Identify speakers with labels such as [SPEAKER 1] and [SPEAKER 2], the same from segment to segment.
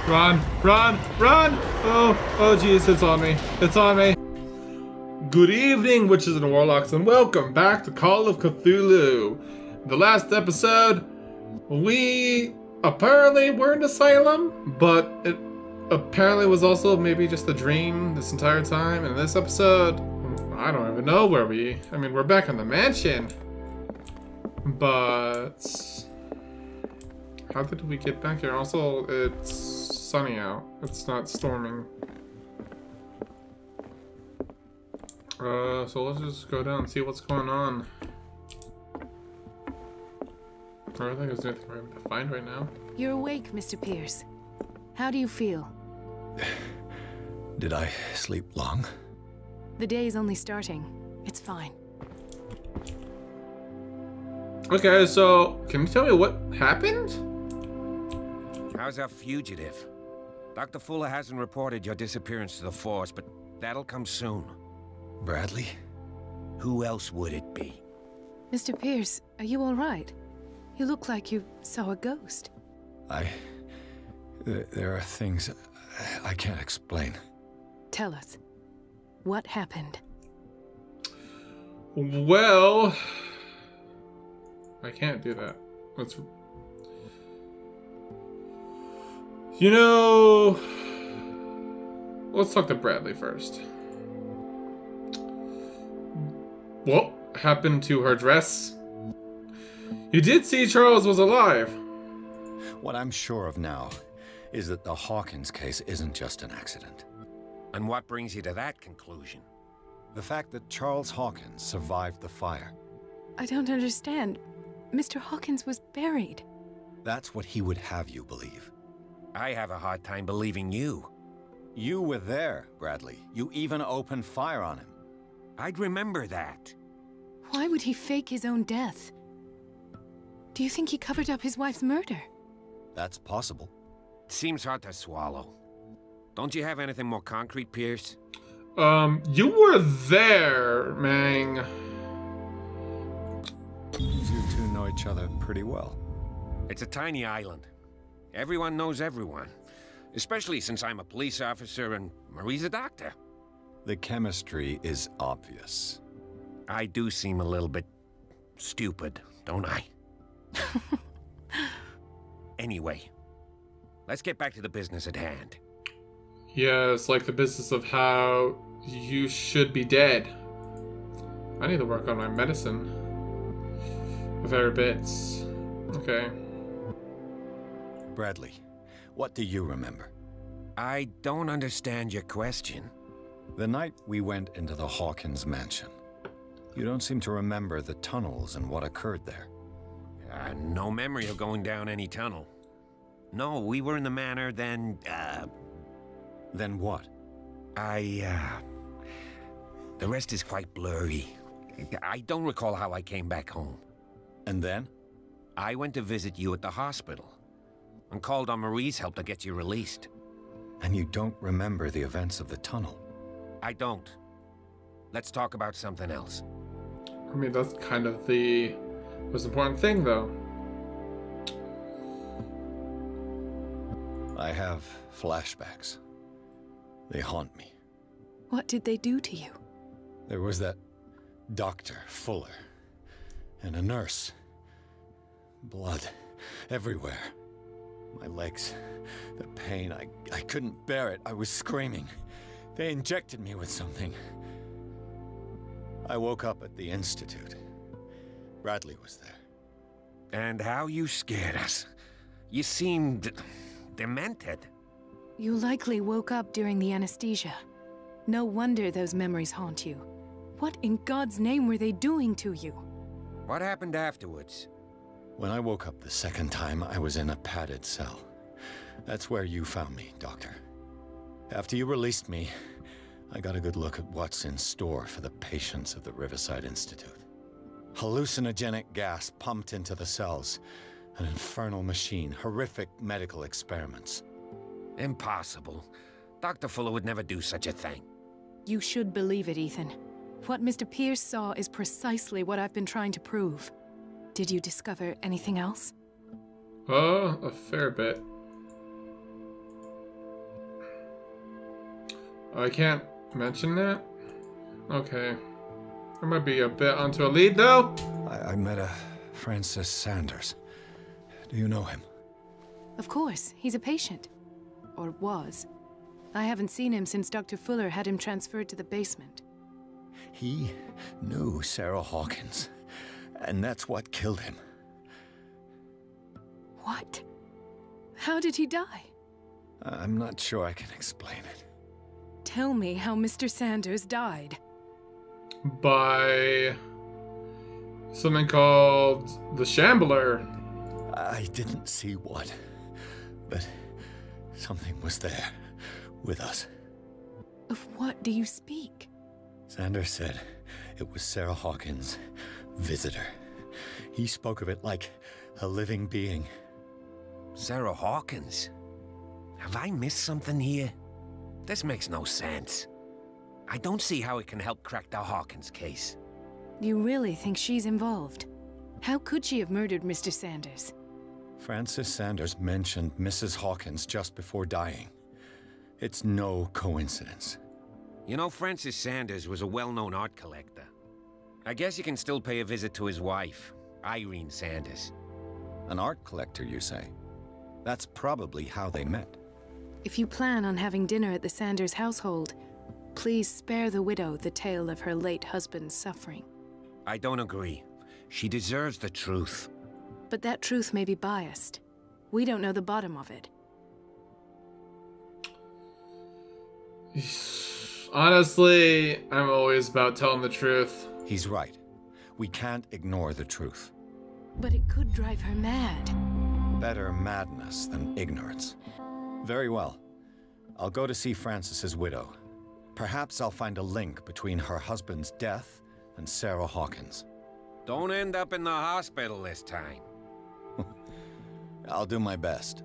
[SPEAKER 1] Run, run, run! Oh jeez, it's on me. It's on me. Good evening, witches and warlocks, and welcome back to Call of Cthulhu. The last episode, we apparently were in asylum, but it apparently was also maybe just a dream this entire time. And in this episode, I don't even know where we're back in the mansion. But how did we get back here? Also, it's sunny out. It's not storming. So let's just go down and see what's going on. I don't think there's anything for me to find right now.
[SPEAKER 2] You're awake, Mr. Pierce. How do you feel?
[SPEAKER 3] Did I sleep long?
[SPEAKER 2] The day is only starting. It's fine.
[SPEAKER 1] Okay, so can you tell me what happened?
[SPEAKER 4] How's our fugitive? Dr. Fuller hasn't reported your disappearance to the force, but that'll come soon.
[SPEAKER 3] Bradley?
[SPEAKER 4] Who else would it be?
[SPEAKER 2] Mr. Pierce, are you all right? You look like you saw a ghost.
[SPEAKER 3] There are things I can't explain.
[SPEAKER 2] Tell us. What happened?
[SPEAKER 1] Well, I can't do that. Let's talk to Bradley first. What happened to her dress? You did see Charles was alive.
[SPEAKER 3] What I'm sure of now is that the Hawkins case isn't just an accident.
[SPEAKER 4] And what brings you to that conclusion?
[SPEAKER 3] The fact that Charles Hawkins survived the fire.
[SPEAKER 2] I don't understand. Mr. Hawkins was buried.
[SPEAKER 3] That's what he would have you believe.
[SPEAKER 4] I have a hard time believing you.
[SPEAKER 3] You were there, Bradley. You even opened fire on him.
[SPEAKER 4] I'd remember that.
[SPEAKER 2] Why would he fake his own death? Do you think he covered up his wife's murder?
[SPEAKER 3] That's possible.
[SPEAKER 4] It seems hard to swallow. Don't you have anything more concrete, Pierce?
[SPEAKER 1] You were there, Mang.
[SPEAKER 3] You two know each other pretty well.
[SPEAKER 4] It's a tiny island. Everyone knows everyone. Especially since I'm a police officer and Marie's a doctor.
[SPEAKER 3] The chemistry is obvious.
[SPEAKER 4] I do seem a little bit stupid, don't I? Anyway, let's get back to the business at hand.
[SPEAKER 1] Yeah, it's like the business of how you should be dead. I need to work on my medicine. A fair bits. Okay.
[SPEAKER 3] Bradley, what do you remember?
[SPEAKER 4] I don't understand your question.
[SPEAKER 3] The night we went into the Hawkins mansion. You don't seem to remember the tunnels and what occurred there.
[SPEAKER 4] No memory of going down any tunnel. No, we were in the manor, then,
[SPEAKER 3] Then what?
[SPEAKER 4] the rest is quite blurry. I don't recall how I came back home.
[SPEAKER 3] And then?
[SPEAKER 4] I went to visit you at the hospital and called on Marie's help to get you released.
[SPEAKER 3] And you don't remember the events of the tunnel?
[SPEAKER 4] I don't. Let's talk about something else.
[SPEAKER 1] I mean, that's kind of the most important thing, though.
[SPEAKER 3] I have flashbacks. They haunt me.
[SPEAKER 2] What did they do to you?
[SPEAKER 3] There was that Dr. Fuller and a nurse. Blood everywhere. My legs, the pain, I couldn't bear it. I was screaming. They injected me with something. I woke up at the Institute. Bradley was there.
[SPEAKER 4] And how you scared us. You seemed demented.
[SPEAKER 2] You likely woke up during the anesthesia. No wonder those memories haunt you. What in God's name were they doing to you?
[SPEAKER 4] What happened afterwards?
[SPEAKER 3] When I woke up the second time, I was in a padded cell. That's where you found me, Doctor. After you released me, I got a good look at what's in store for the patients of the Riverside Institute. Hallucinogenic gas pumped into the cells. An infernal machine, horrific medical experiments.
[SPEAKER 4] Impossible. Dr. Fuller would never do such a thing.
[SPEAKER 2] You should believe it, Ethan. What Mr. Pierce saw is precisely what I've been trying to prove. Did you discover anything else?
[SPEAKER 1] A fair bit. I can't mention that? Okay. I might be a bit onto a lead, though.
[SPEAKER 3] I met a Francis Sanders. Do you know him?
[SPEAKER 2] Of course, he's a patient. Or was. I haven't seen him since Dr. Fuller had him transferred to the basement.
[SPEAKER 3] He knew Sarah Hawkins, and that's what killed him.
[SPEAKER 2] What? How did he die?
[SPEAKER 3] I'm not sure I can explain it.
[SPEAKER 2] Tell me how Mr. Sanders died.
[SPEAKER 1] By something called the Shambler.
[SPEAKER 3] I didn't see what, but something was there with us.
[SPEAKER 2] Of what do you speak?
[SPEAKER 3] Sanders said it was Sarah Hawkins' visitor. He spoke of it like a living being.
[SPEAKER 4] Sarah Hawkins? Have I missed something here? This makes no sense. I don't see how it can help crack the Hawkins case.
[SPEAKER 2] You really think she's involved? How could she have murdered Mr. Sanders?
[SPEAKER 3] Francis Sanders mentioned Mrs. Hawkins just before dying. It's no coincidence.
[SPEAKER 4] You know, Francis Sanders was a well-known art collector. I guess you can still pay a visit to his wife, Irene Sanders.
[SPEAKER 3] An art collector, you say? That's probably how they met.
[SPEAKER 2] If you plan on having dinner at the Sanders household, please spare the widow the tale of her late husband's suffering.
[SPEAKER 4] I don't agree. She deserves the truth.
[SPEAKER 2] But that truth may be biased. We don't know the bottom of it.
[SPEAKER 1] Honestly, I'm always about telling the truth.
[SPEAKER 3] He's right. We can't ignore the truth.
[SPEAKER 2] But it could drive her mad.
[SPEAKER 3] Better madness than ignorance. Very well. I'll go to see Francis's widow. Perhaps I'll find a link between her husband's death and Sarah Hawkins.
[SPEAKER 4] Don't end up in the hospital this time.
[SPEAKER 3] I'll do my best.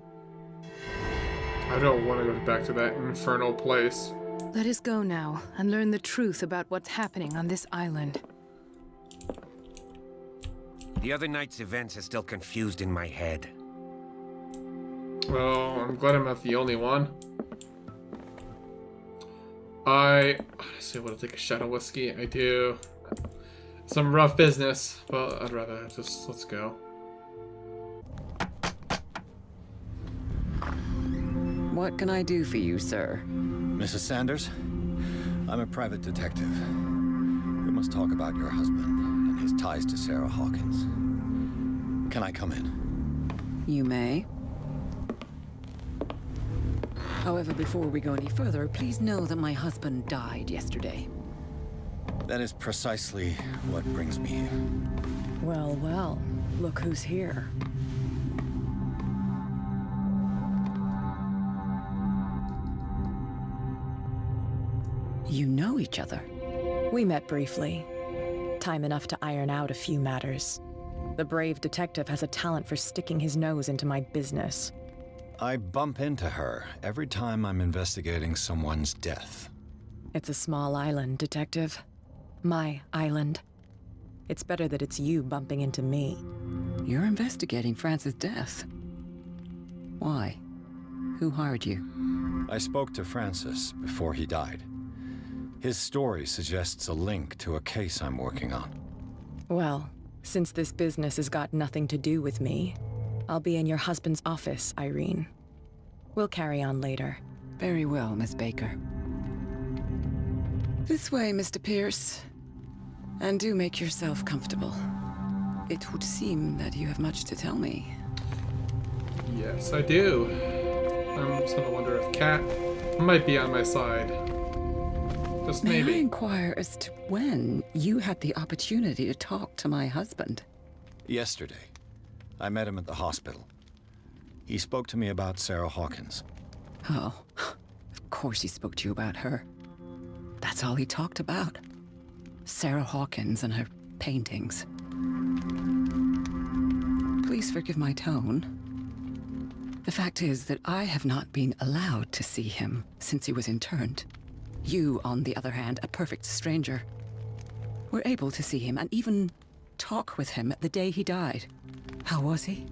[SPEAKER 1] I don't want to go back to that infernal place.
[SPEAKER 2] Let us go now and learn the truth about what's happening on this island.
[SPEAKER 4] The other night's events are still confused in my head.
[SPEAKER 1] Well, I'm glad I'm not the only one. I honestly want to take a shot of whiskey. I do. Some rough business, but I'd rather just let's go.
[SPEAKER 5] What can I do for you, sir?
[SPEAKER 3] Mrs. Sanders, I'm a private detective. We must talk about your husband and his ties to Sarah Hawkins. Can I come in?
[SPEAKER 5] You may. However, before we go any further, please know that my husband died yesterday.
[SPEAKER 3] That is precisely what brings me here.
[SPEAKER 5] Well, well, look who's here. You know each other.
[SPEAKER 6] We met briefly. Time enough to iron out a few matters. The brave detective has a talent for sticking his nose into my business.
[SPEAKER 3] I bump into her every time I'm investigating someone's death.
[SPEAKER 6] It's a small island, Detective. My island. It's better that it's you bumping into me.
[SPEAKER 5] You're investigating Francis' death. Why? Who hired you?
[SPEAKER 3] I spoke to Francis before he died. His story suggests a link to a case I'm working on.
[SPEAKER 6] Well, since this business has got nothing to do with me, I'll be in your husband's office, Irene. We'll carry on later.
[SPEAKER 5] Very well, Miss Baker. This way, Mr. Pierce. And do make yourself comfortable. It would seem that you have much to tell me.
[SPEAKER 1] Yes, I do. I'm just gonna wonder if Kat might be on my side. Just
[SPEAKER 5] May I
[SPEAKER 1] maybe.
[SPEAKER 5] inquire as to when you had the opportunity to talk to my husband?
[SPEAKER 3] Yesterday, I met him at the hospital. He spoke to me about Sarah Hawkins.
[SPEAKER 5] Oh, of course he spoke to you about her. That's all he talked about. Sarah Hawkins and her paintings. Please forgive my tone. The fact is that I have not been allowed to see him since he was interned. You, on the other hand, a perfect stranger, were able to see him and even talk with him the day he died. How was he?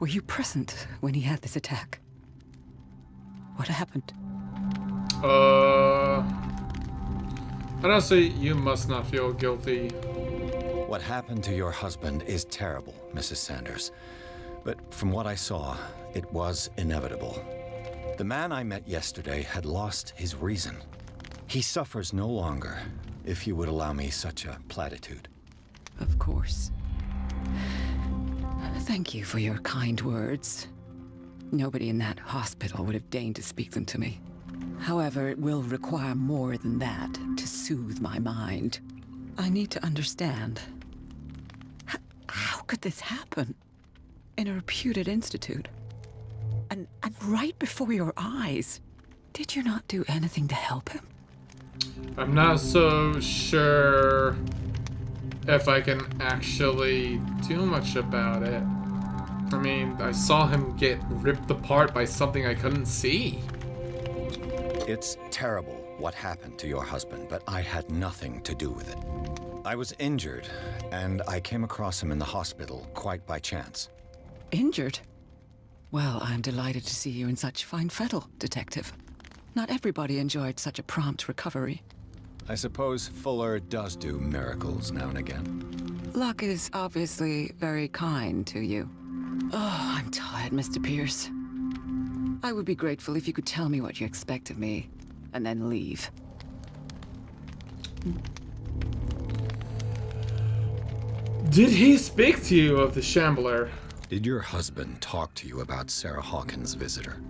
[SPEAKER 5] Were you present when he had this attack? What happened?
[SPEAKER 1] Honestly, you must not feel guilty.
[SPEAKER 3] What happened to your husband is terrible, Mrs. Sanders. But from what I saw, it was inevitable. The man I met yesterday had lost his reason. He suffers no longer, if you would allow me such a platitude.
[SPEAKER 5] Of course. Thank you for your kind words. Nobody in that hospital would have deigned to speak them to me. However, it will require more than that to soothe my mind. I need to understand. How could this happen? In a reputed institute? And right before your eyes? Did you not do anything to help him?
[SPEAKER 1] I'm not so sure if I can actually do much about it. I mean, I saw him get ripped apart by something I couldn't see.
[SPEAKER 3] It's terrible what happened to your husband, but I had nothing to do with it. I was injured, and I came across him in the hospital quite by chance.
[SPEAKER 5] Injured? Well, I'm delighted to see you in such fine fettle, Detective. Not everybody enjoyed such a prompt recovery.
[SPEAKER 3] I suppose Fuller does do miracles now and again.
[SPEAKER 5] Luck is obviously very kind to you. Oh, I'm tired, Mr. Pierce. I would be grateful if you could tell me what you expect of me, and then leave.
[SPEAKER 1] Did he speak to you of the Shambler?
[SPEAKER 3] Did your husband talk to you about Sarah Hawkins' visitor?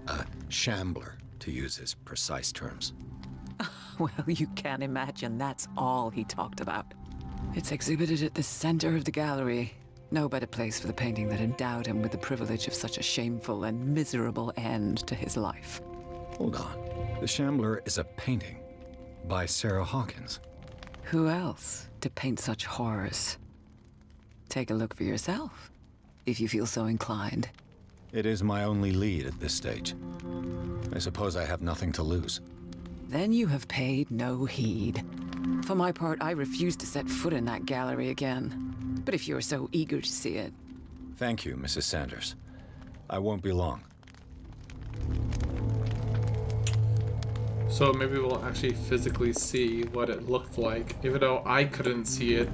[SPEAKER 3] A shambler, to use his precise terms.
[SPEAKER 5] Well, you can imagine that's all he talked about. It's exhibited at the center of the gallery. No better place for the painting that endowed him with the privilege of such a shameful and miserable end to his life.
[SPEAKER 3] Hold on. The Shambler is a painting by Sarah Hawkins.
[SPEAKER 5] Who else to paint such horrors? Take a look for yourself, if you feel so inclined.
[SPEAKER 3] It is my only lead at this stage. I suppose I have nothing to lose.
[SPEAKER 5] Then you have paid no heed. For my part, I refuse to set foot in that gallery again. But if you're so eager to see it...
[SPEAKER 3] Thank you, Mrs. Sanders. I won't be long.
[SPEAKER 1] So maybe we'll actually physically see what it looked like, even though I couldn't see it.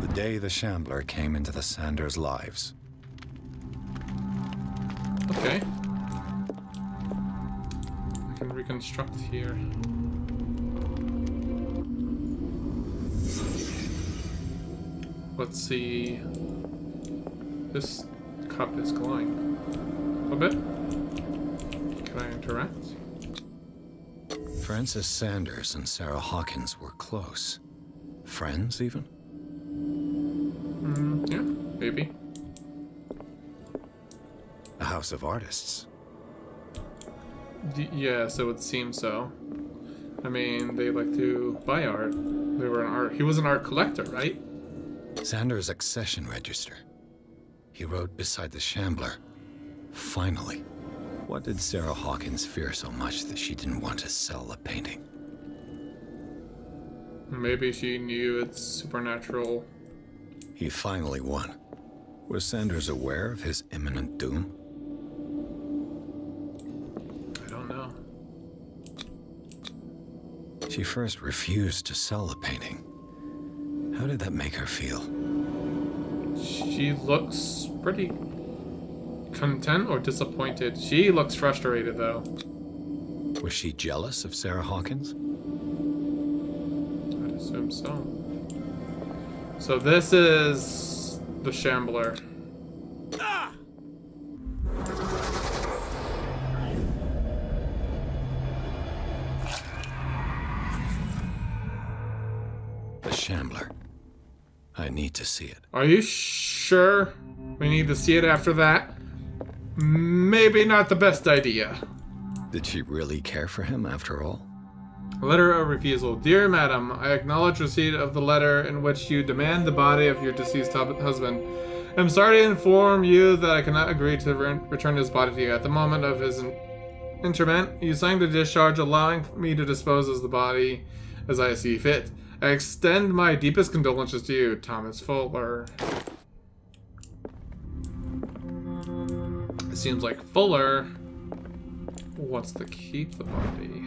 [SPEAKER 3] The day the Shambler came into the Sanders' lives.
[SPEAKER 1] Okay. I can reconstruct here. Let's see. This cup is glowing a bit. Can I interact?
[SPEAKER 3] Frances Sanders and Sarah Hawkins were close. Friends, even?
[SPEAKER 1] Yeah, maybe.
[SPEAKER 3] A house of artists.
[SPEAKER 1] Yes, it would seem so. I mean, they like to buy art. They were an art. He was an art collector, right?
[SPEAKER 3] Sanders' accession register. He wrote beside the Shambler. Finally. What did Sarah Hawkins fear so much that she didn't want to sell the painting?
[SPEAKER 1] Maybe she knew its supernatural.
[SPEAKER 3] He finally won. Was Sanders aware of his imminent doom?
[SPEAKER 1] I don't know.
[SPEAKER 3] She first refused to sell the painting. How did that make her feel?
[SPEAKER 1] She looks pretty content or disappointed. She looks frustrated, though.
[SPEAKER 3] Was she jealous of Sarah Hawkins?
[SPEAKER 1] I'd assume so. So this is the Shambler.
[SPEAKER 3] The Shambler. I need to see it.
[SPEAKER 1] Are you sure we need to see it after that? Maybe not the best idea.
[SPEAKER 3] Did she really care for him after all?
[SPEAKER 1] Letter of refusal. Dear Madam, I acknowledge receipt of the letter in which you demand the body of your deceased husband. I'm sorry to inform you that I cannot agree to return his body to you. At the moment of his interment, you signed a discharge allowing me to dispose of the body as I see fit. I extend my deepest condolences to you, Thomas Fuller. It seems like Fuller wants to keep the body.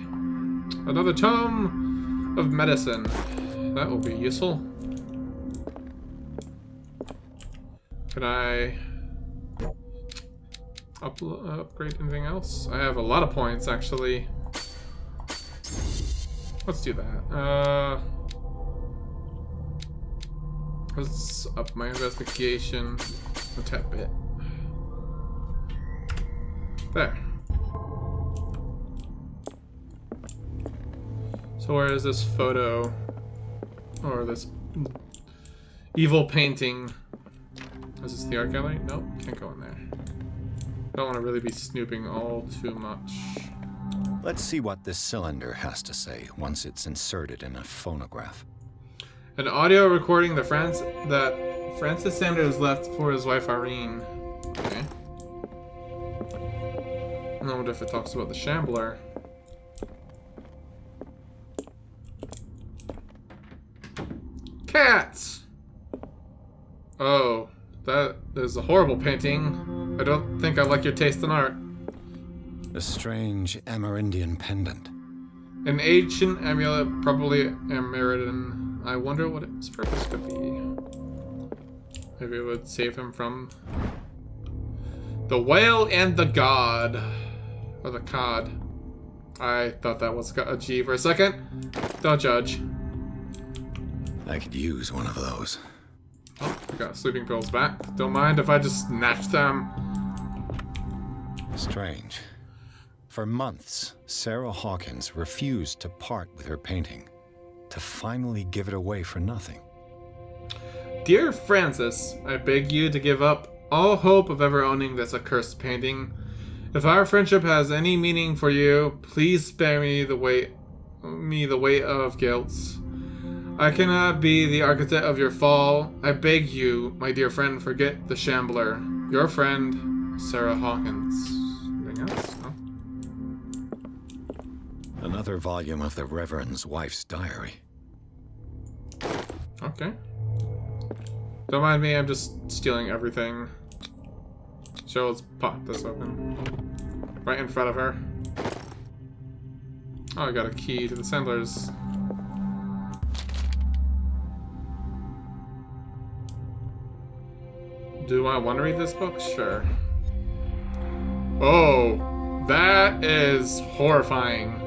[SPEAKER 1] Another tome of medicine. That will be useful. Can I upgrade anything else? I have a lot of points, actually. Let's do that. Let's up my investigation a tad bit. There. So where is this photo? Or this evil painting? Is this the art gallery? Nope, can't go in there. Don't want to really be snooping all too much.
[SPEAKER 3] Let's see what this cylinder has to say once it's inserted in a phonograph.
[SPEAKER 1] An audio recording that Francis Sanders left for his wife Irene. Okay. I wonder if it talks about the Shambler. Cats! Oh, that is a horrible painting. I don't think I like your taste in art.
[SPEAKER 3] A strange Amerindian pendant.
[SPEAKER 1] An ancient amulet, probably American. I wonder what its purpose could be. Maybe it would save him from the whale and the god. Or the cod. I thought that was a G for a second. Don't judge.
[SPEAKER 3] I could use one of those.
[SPEAKER 1] Oh, I got sleeping pills back. Don't mind if I just snatch them.
[SPEAKER 3] Strange. For months, Sarah Hawkins refused to part with her painting, to finally give it away for nothing.
[SPEAKER 1] Dear Francis, I beg you to give up all hope of ever owning this accursed painting. If our friendship has any meaning for you, please spare me the weight of guilt. I cannot be the architect of your fall. I beg you, my dear friend, forget the Shambler. Your friend, Sarah Hawkins. Anything else? No?
[SPEAKER 3] Another volume of the Reverend's wife's diary.
[SPEAKER 1] Okay. Don't mind me, I'm just stealing everything. So let's pop this open. Right in front of her. Oh, I got a key to the Sandler's. Do I want to read this book? Sure. Oh, that is horrifying.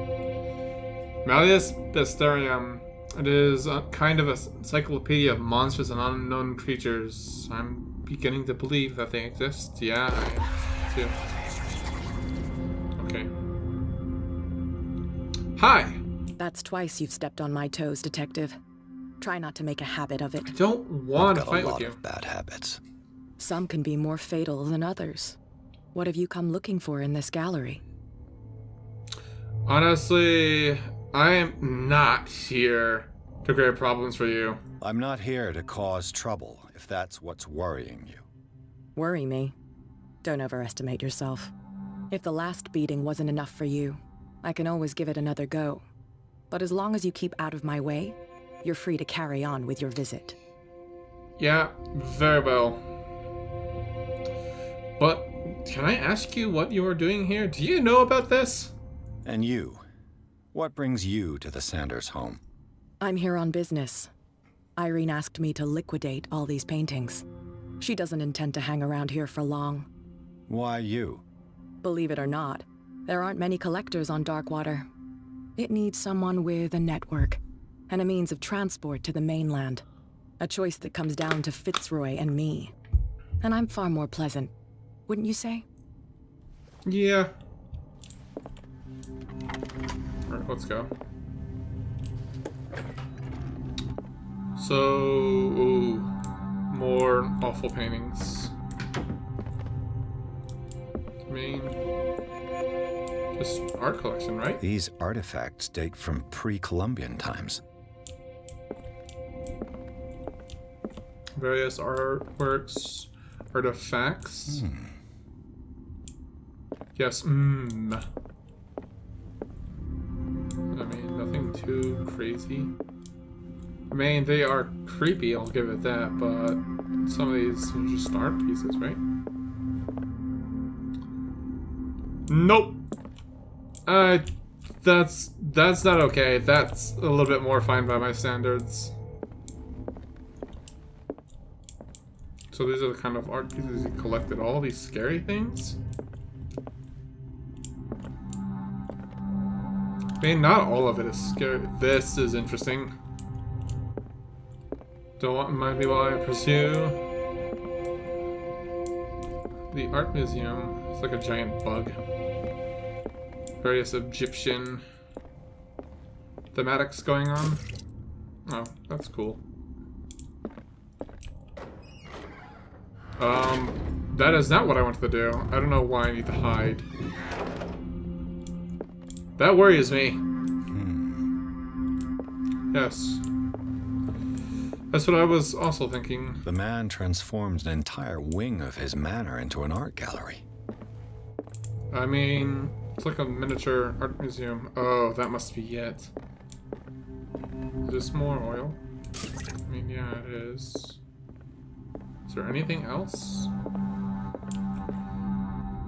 [SPEAKER 1] Malleus Bestiarium. It is a kind of a encyclopedia of monsters and unknown creatures. I'm beginning to believe that they exist. Yeah, I do. Okay. Hi!
[SPEAKER 6] That's twice you've stepped on my toes, Detective. Try not to make a habit of it.
[SPEAKER 1] I don't want to
[SPEAKER 3] I've
[SPEAKER 1] fight
[SPEAKER 3] got a
[SPEAKER 1] with
[SPEAKER 3] lot
[SPEAKER 1] you.
[SPEAKER 3] of bad habits.
[SPEAKER 6] Some can be more fatal than others. What have you come looking for in this gallery?
[SPEAKER 1] Honestly, I am not here to create problems for you.
[SPEAKER 3] I'm not here to cause trouble, if that's what's worrying you.
[SPEAKER 6] Worry me? Don't overestimate yourself. If the last beating wasn't enough for you, I can always give it another go. But as long as you keep out of my way, you're free to carry on with your visit.
[SPEAKER 1] Yeah, very well. But can I ask you what you are doing here? Do you know about this?
[SPEAKER 3] And you? What brings you to the Sanders home?
[SPEAKER 6] I'm here on business. Irene asked me to liquidate all these paintings. She doesn't intend to hang around here for long.
[SPEAKER 3] Why you?
[SPEAKER 6] Believe it or not, there aren't many collectors on Darkwater. It needs someone with a network and a means of transport to the mainland. A choice that comes down to Fitzroy and me. And I'm far more pleasant, wouldn't you say?
[SPEAKER 1] Yeah. Alright, let's go. So, ooh, more awful paintings. I mean, just art collection, right?
[SPEAKER 3] These artifacts date from pre-Columbian times.
[SPEAKER 1] Various artworks, artifacts. Yes, I mean, nothing too crazy. I mean, they are creepy, I'll give it that, but some of these are just art pieces, right? Nope. I That's not okay. That's a little bit more fine by my standards. So these are the kind of art pieces you collected. All these scary things? I mean, not all of it is scary. This is interesting. Don't mind me while I pursue. The art museum. It's like a giant bug. Various Egyptian thematics going on. Oh, that's cool. That is not what I wanted to do. I don't know why I need to hide. That worries me. Yes. That's what I was also thinking.
[SPEAKER 3] The man transformed an entire wing of his manor into an art gallery.
[SPEAKER 1] I mean, it's like a miniature art museum. Oh, that must be it. Is this more oil? I mean, yeah, it is. Is there anything else?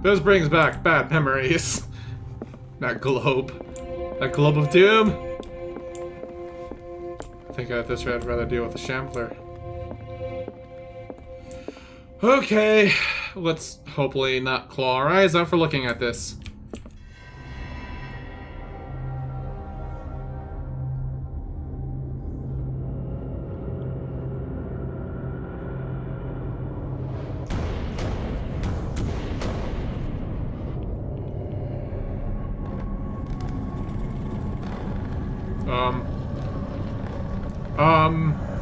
[SPEAKER 1] This brings back bad memories. That globe. That globe of doom. I think at this rate I'd rather deal with the Shambler. Okay. Let's hopefully not claw our eyes out for looking at this.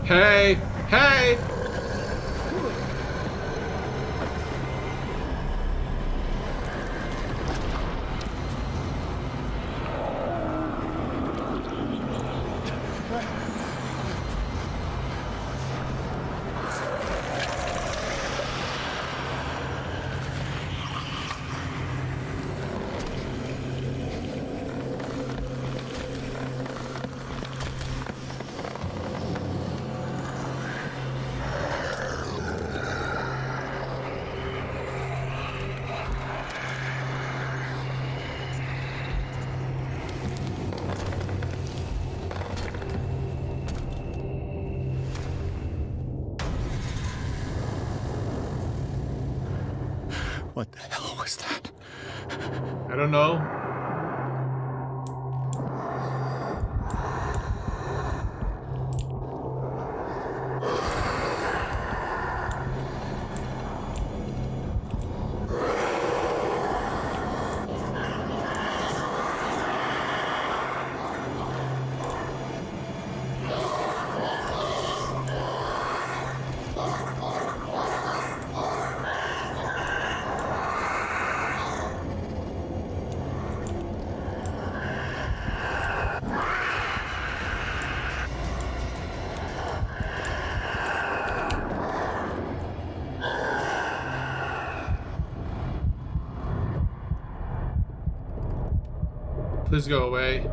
[SPEAKER 1] Hey! Hey!
[SPEAKER 3] What the hell was that?
[SPEAKER 1] I don't know. Please go away.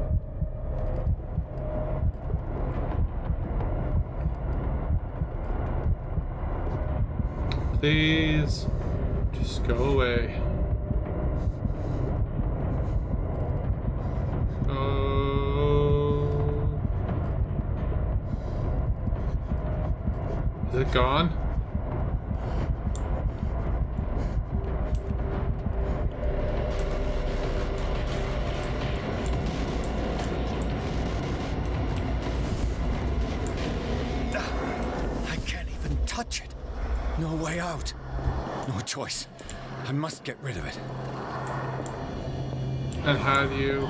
[SPEAKER 1] Please, just go away. Oh. Is it gone?
[SPEAKER 3] Touch it. No way out. No choice. I must get rid of it.
[SPEAKER 1] And how do you...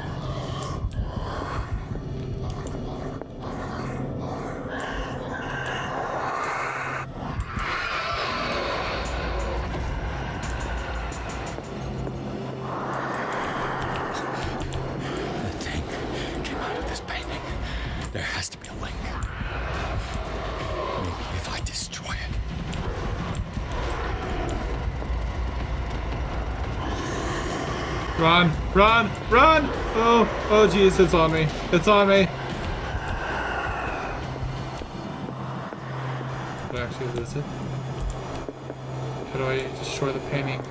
[SPEAKER 3] The thing came out of this painting. There has to be a link. Maybe if I destroy it.
[SPEAKER 1] Run! Run! Run! Oh! Oh jeez, it's on me. It's on me. Did I actually lose it? How do I destroy the painting?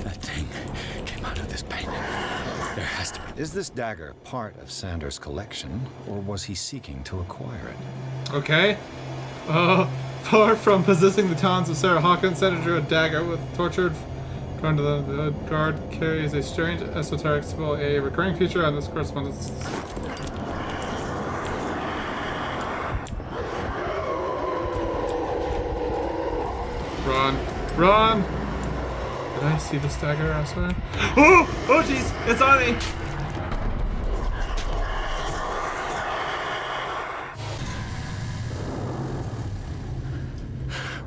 [SPEAKER 3] That thing Is this dagger part of Sanders' collection, or was he seeking to acquire it?
[SPEAKER 1] Okay. Far from possessing the talents of Sarah Hawkins, Sanders drew a dagger with tortured. According to the guard carries a strange esoteric symbol, a recurring feature on this correspondence. Run! Run! Did I see this dagger elsewhere? Oh! Oh jeez! It's on me!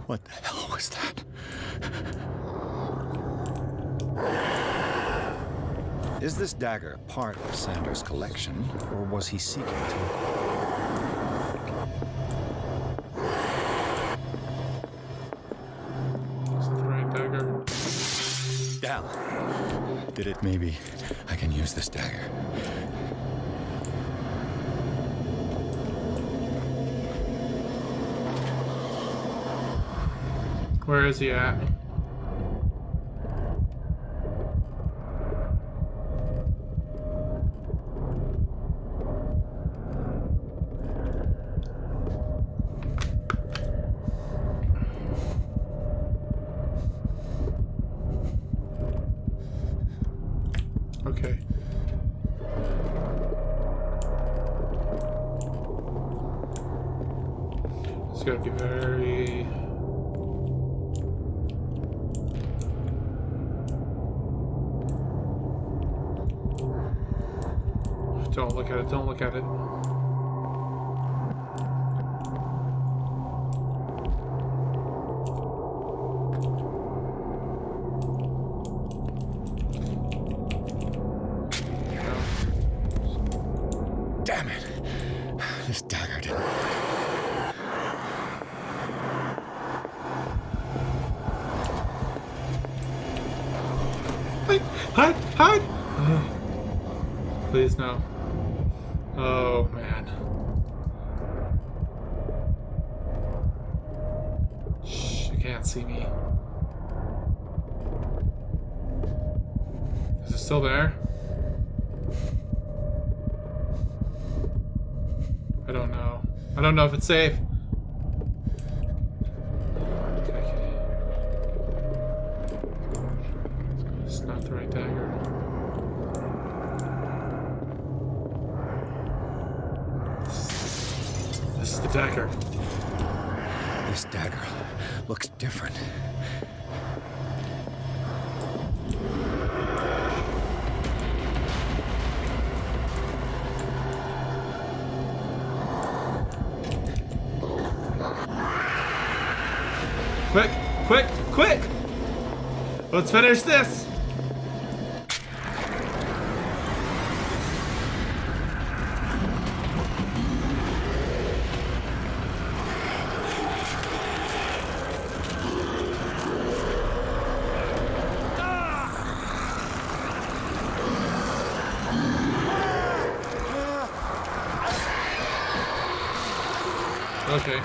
[SPEAKER 3] What the hell was that? Is this dagger part of Sanders' collection, or was he seeking to acquire it?
[SPEAKER 1] Is it the right dagger?
[SPEAKER 3] Down. Did it maybe? I can use this dagger.
[SPEAKER 1] Where is he at? Okay. It's gotta be very... Don't look at it, don't look at it.
[SPEAKER 3] Damn it! This dagger didn't.
[SPEAKER 1] Hide! Hide! Please no. Oh man. Shh, you can't see me. Is it still there? I don't know. I don't know if it's safe. It's not the right dagger. This is the dagger.
[SPEAKER 3] This dagger looks different.
[SPEAKER 1] Quick! Quick! Quick! Let's finish this! Okay.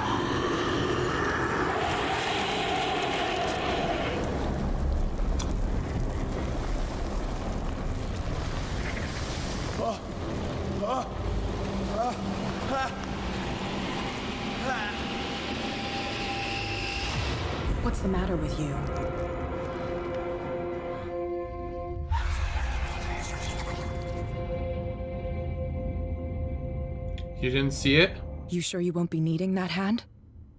[SPEAKER 6] What's the matter with you?
[SPEAKER 1] You didn't see it?
[SPEAKER 6] You sure you won't be needing that hand?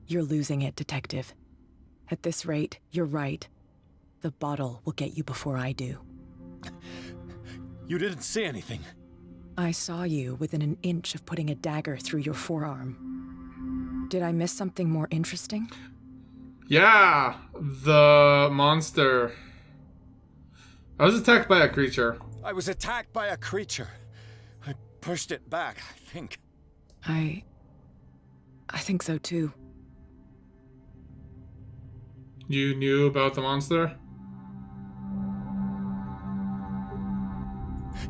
[SPEAKER 6] You're losing it, Detective. At this rate, you're right. The bottle will get you before I do.
[SPEAKER 3] You didn't see anything.
[SPEAKER 6] I saw you within an inch of putting a dagger through your forearm. Did I miss something more interesting?
[SPEAKER 1] Yeah, the monster. I was attacked by a creature.
[SPEAKER 3] I was attacked by a creature. I pushed it back, I think.
[SPEAKER 6] I think so too.
[SPEAKER 1] You knew about the monster?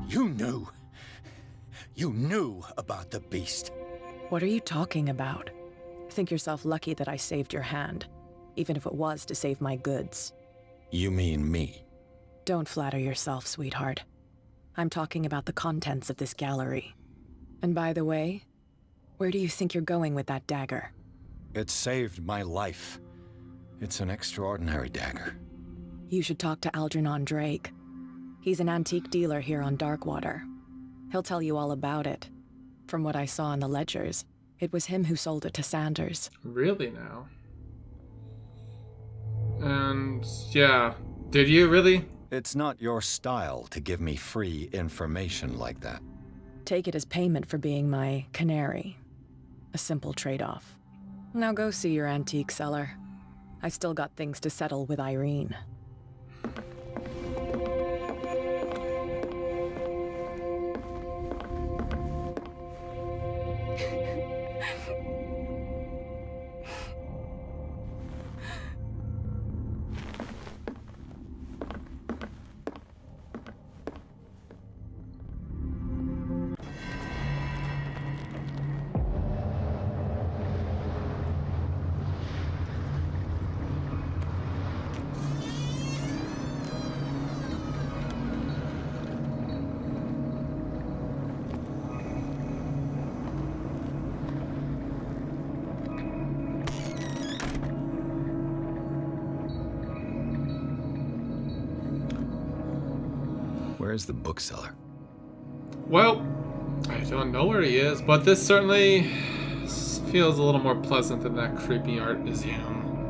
[SPEAKER 3] You knew. You knew about the beast.
[SPEAKER 6] What are you talking about? Think yourself lucky that I saved your hand, even if it was to save my goods.
[SPEAKER 3] You mean me?
[SPEAKER 6] Don't flatter yourself, sweetheart. I'm talking about the contents of this gallery. And by the way, where do you think you're going with that dagger?
[SPEAKER 3] It saved my life. It's an extraordinary dagger.
[SPEAKER 6] You should talk to Algernon Drake. He's an antique dealer here on Darkwater. He'll tell you all about it. From what I saw in the ledgers, it was him who sold it to Sanders.
[SPEAKER 1] Really now? And yeah, did you really?
[SPEAKER 3] It's not your style to give me free information like that.
[SPEAKER 6] Take it as payment for being my canary. A simple trade-off. Now go see your antique seller. I've still got things to settle with Irene.
[SPEAKER 3] Where's the bookseller?
[SPEAKER 1] Well, I don't know where he is, but this certainly feels a little more pleasant than that creepy art museum.